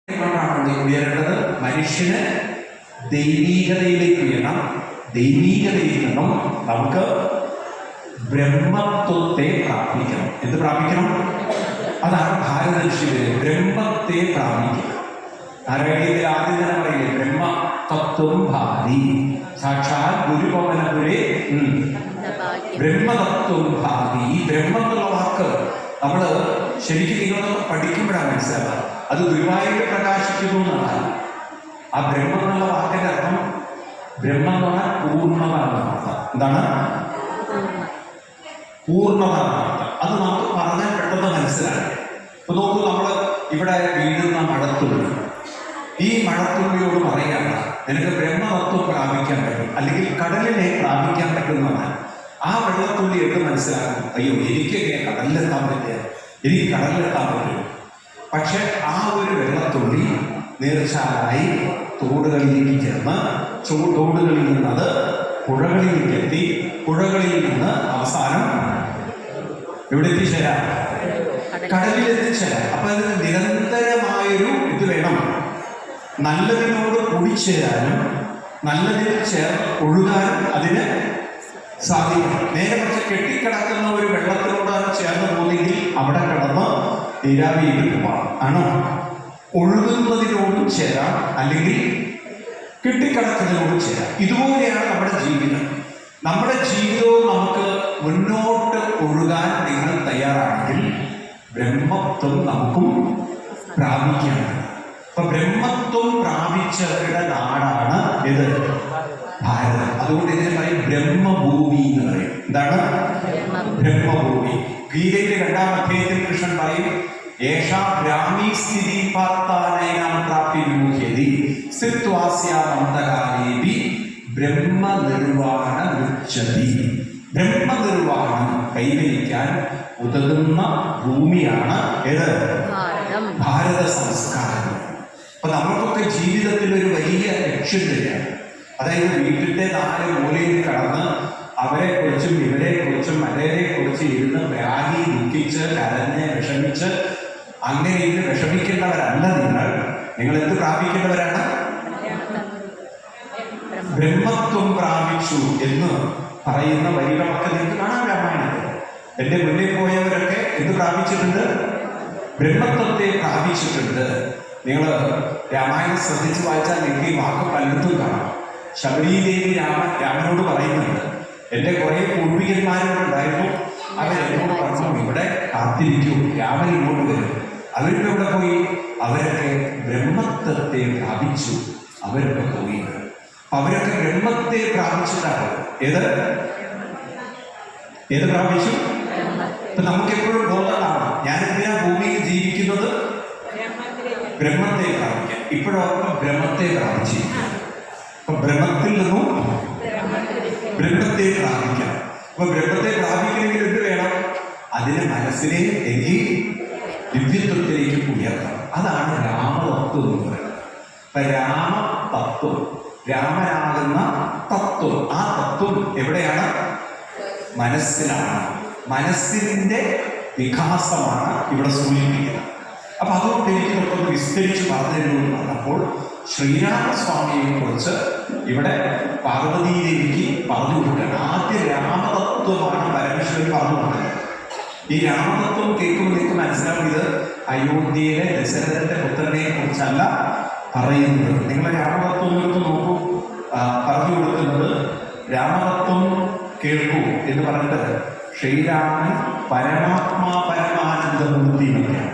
ഉയരേണ്ടത് മനുഷ്യന് ദൈവീകതയിലേക്ക് ഉയരണം. ദൈവീകതയിൽ നിന്നും നമുക്ക് ബ്രഹ്മത്വത്തെ പ്രാപിക്കണം. എന്ത് പ്രാപിക്കണം? അതാണ് ഭാരതശിവര് ബ്രഹ്മത്തെ പ്രാപിക്കുക. നാരായണീയത്തിൽ ആദ്യം തന്നെ പറയില്ലേ, ബ്രഹ്മതത്വം ഭാതി സാക്ഷാൽ ഗുരുപവനപുരേ ബ്രഹ്മതത്വം ഭാതി. ഈ ബ്രഹ്മം എന്നുള്ള വാക്ക് നമ്മള് ശരിക്കും നിങ്ങളൊക്കെ പഠിക്കുമ്പോഴാണ് മനസ്സിലാക്കുക. അത് ഗുരുവായൂർ പ്രകാശിക്കുന്നു എന്നാണ്. ആ ബ്രഹ്മം എന്നുള്ള വാക്കിന്റെ അർത്ഥം ബ്രഹ്മം എന്ന് പറഞ്ഞാൽ പൂർണ്ണത എന്നാണ് അർത്ഥം. എന്താണ് പൂർണ്ണത എന്ന അർത്ഥം? അത് നമുക്ക് പറഞ്ഞാൽ പെട്ടെന്ന് മനസ്സിലാക്കി. ഇപ്പൊ നോക്കൂ, നമ്മള് ഇവിടെ വീഴുന്ന മഴത്തുള്ളി, ഈ മഴത്തുള്ളിയോട് പറയാണ് നിനക്ക് ബ്രഹ്മതത്വം പ്രാപിക്കാൻ പറ്റും, അല്ലെങ്കിൽ കടലിനെ പ്രാപിക്കാൻ പറ്റുന്നതാണ്. ആ വെള്ളത്തുള്ളി എടുത്ത് മനസ്സിലാക്കും, അയ്യോ എനിക്ക് കടലിലെത്താൻ പറ്റില്ല, എനിക്ക് കടലിലെത്താൻ പറ്റും. പക്ഷെ ആ ഒരു വെള്ളത്തുള്ളി നീർച്ചാലായി തോടുകളിലേക്ക് ചേർന്ന് തോടുകളിൽ നിന്ന് അത് പുഴകളിലേക്ക് എത്തി, പുഴകളിൽ നിന്ന് അവസാനം എവിടെ എത്തിച്ചേരാം? കടലിലെത്തിച്ചേരാം. അപ്പൊ അതിന് നിരന്തരമായൊരു ഇത് വേണം. നല്ലതിനോട് കൂടിച്ചേരാനും നല്ലതിൽ ചേർന്ന് ഒഴുകാനും അതിന് സാധിക്കണം. നേരെ പക്ഷെ കെട്ടിക്കിടക്കുന്ന ഒരു വെള്ളത്തിനോടാണ് ചേർന്ന് പോകുന്നെങ്കിൽ അവിടെ കിടന്ന് നീരാവിയിൽ പോകാം. ആണോ? ഒഴുകുന്നതിനോടും ചേരാം, അല്ലെങ്കിൽ കെട്ടിക്കിടക്കുന്നതിനോടും ചേരാം. ഇതുപോലെയാണ് നമ്മുടെ ജീവിതം. നമ്മുടെ ജീവിതവും നമുക്ക് മുന്നോട്ട് ഒഴുകാൻ നിങ്ങൾ തയ്യാറാണെങ്കിൽ ബ്രഹ്മത്വം നമുക്കും പ്രാപിക്കാം. അപ്പൊ ബ്രഹ്മത്വം പ്രാപിച്ചവരുടെ നാടാണ് ഇത് ഭാരതം. അതുകൊണ്ട് ഇതിനെ പറയും ബ്രഹ്മഭൂമി എന്ന് പറയും. എന്താണ് ബ്രഹ്മഭൂമി? ഗീതയിലെ 2-ാം അധ്യായത്തിൽ കൃഷ്ണൻ പറയും, ഏഷാ ബ്രാഹ്മീ സ്ഥിതി പാർത്താനൈനാം പ്രാപ്തി വിമുഖ്യതി സ്ഥിത്വാസ്യാമന്തകാലേപി ബ്രഹ്മനിർവാണ മുച്യതി. ബ്രഹ്മനിർവാണം കൈവരിക്കാൻ ഉതകുന്ന ഭൂമിയാണ് ഏത്? ഭാരത സംസ്കാരം. അപ്പൊ നമ്മൾക്കൊക്കെ ജീവിതത്തിൽ ഒരു വലിയ ലക്ഷ്യം തന്നെയാണ്. അതായത് വീട്ടിന്റെ 4 മൂലയിൽ കടന്ന് അവരെ കുറിച്ചും ഇവരെ കുറിച്ചും മലരെ കുറിച്ച് ഇരുന്ന് വ്യാധി ദുഃഖിച്ച് കരഞ്ഞ് വിഷമിച്ച് അങ്ങനെ ഇത് വിഷമിക്കേണ്ടവരല്ല നിങ്ങൾ. നിങ്ങൾ എന്ത് പ്രാപിക്കേണ്ടവരാണ്? ബ്രഹ്മത്വം പ്രാപിച്ചു എന്ന് പറയുന്ന വരികളൊക്കെ നിങ്ങൾക്ക് കാണാൻ രാമായണത്തിൽ. എന്റെ മുന്നിൽ പോയവരൊക്കെ എന്ത് പ്രാപിച്ചിട്ടുണ്ട്? ബ്രഹ്മത്വത്തെ പ്രാപിച്ചിട്ടുണ്ട്. നിങ്ങൾ രാമായണം ശ്രദ്ധിച്ച് വായിച്ചാൽ നിങ്ങൾക്ക് ഈ വാക്ക് പലയിടത്തും കാണാം. ശബരീദേവി രാമനോട് പറയുന്നുണ്ട്, എന്റെ കുറെ പൂർവികന്മാരോടുണ്ടായിരുന്നു, അവരെന്നോട് പറഞ്ഞു ഇവിടെ കാത്തിരിക്കൂ, രാമൻ ഇങ്ങോട്ട് വരും. അവരുടെ ഇവിടെ പോയി അവരൊക്കെ ബ്രഹ്മത്വത്തെ പ്രാപിച്ചു. അവരൊക്കെ പോയി. അവരൊക്കെ ബ്രഹ്മത്തെ പ്രാപിച്ചിട്ടാണ്. ഏത് പ്രാപിച്ചു? ഇപ്പൊ നമുക്കെപ്പോഴും ബോധമാണ്, ഞാൻ എന്തിനാ ഭൂമിയിൽ ജീവിക്കുന്നത്? ബ്രഹ്മത്തെ പ്രാപിക്കാൻ. ഇപ്പോഴൊക്കെ ബ്രഹ്മത്തെ പ്രാപിച്ചിരിക്കുക. അപ്പൊ ബ്രഹ്മത്തിൽ നിന്നും ബ്രഹ്മത്തെ പ്രാപിക്കാം. അപ്പൊ ബ്രഹ്മത്തെ പ്രാപിക്കണമെങ്കിൽ എന്ത് വേണം? അതിന് മനസ്സിനെ എങ്കിൽ ദിവ്യത്വത്തിലേക്ക് ഉയർത്തണം. അതാണ് രാമതത്വം എന്ന് പറയുന്നത്. അപ്പൊ രാമതത്വം, രാമനാകുന്ന തത്വം, ആ തത്വം എവിടെയാണ്? മനസ്സിലാണ്. മനസ്സിന്റെ വികാസമാണ് ഇവിടെ സൂചിപ്പിക്കുന്നത്. അപ്പൊ അതുകൊണ്ട് എനിക്ക് ഇതൊക്കെ വിസ്തരിച്ച് പറഞ്ഞിരുന്നു പറഞ്ഞപ്പോൾ ശ്രീരാമസ്വാമിയെ കുറിച്ച് ഇവിടെ പാർവതീദേവിക്ക് പറഞ്ഞു കൊടുക്കണം. ആദ്യ രാമതത്വമാണ് പരമേശ്വരൻ പറഞ്ഞു കൊടുക്കുന്നത്. ഈ രാമതത്വം കേൾക്കുമ്പോൾ നിങ്ങൾക്ക് മനസ്സിലാവും, ഇത് അയോധ്യയിലെ ദശരഥന്റെ പുത്രനെ കുറിച്ചല്ല പറയുന്നത്. നിങ്ങൾ രാമതത്വം എടുത്ത് നോക്കൂ. പറഞ്ഞു കൊടുക്കുന്നത് രാമതത്വം കേൾക്കൂ എന്ന് പറഞ്ഞിട്ട് ശ്രീരാമൻ പരമാത്മാ പരമാനന്ദമൂർത്തി എന്നൊക്കെയാണ്.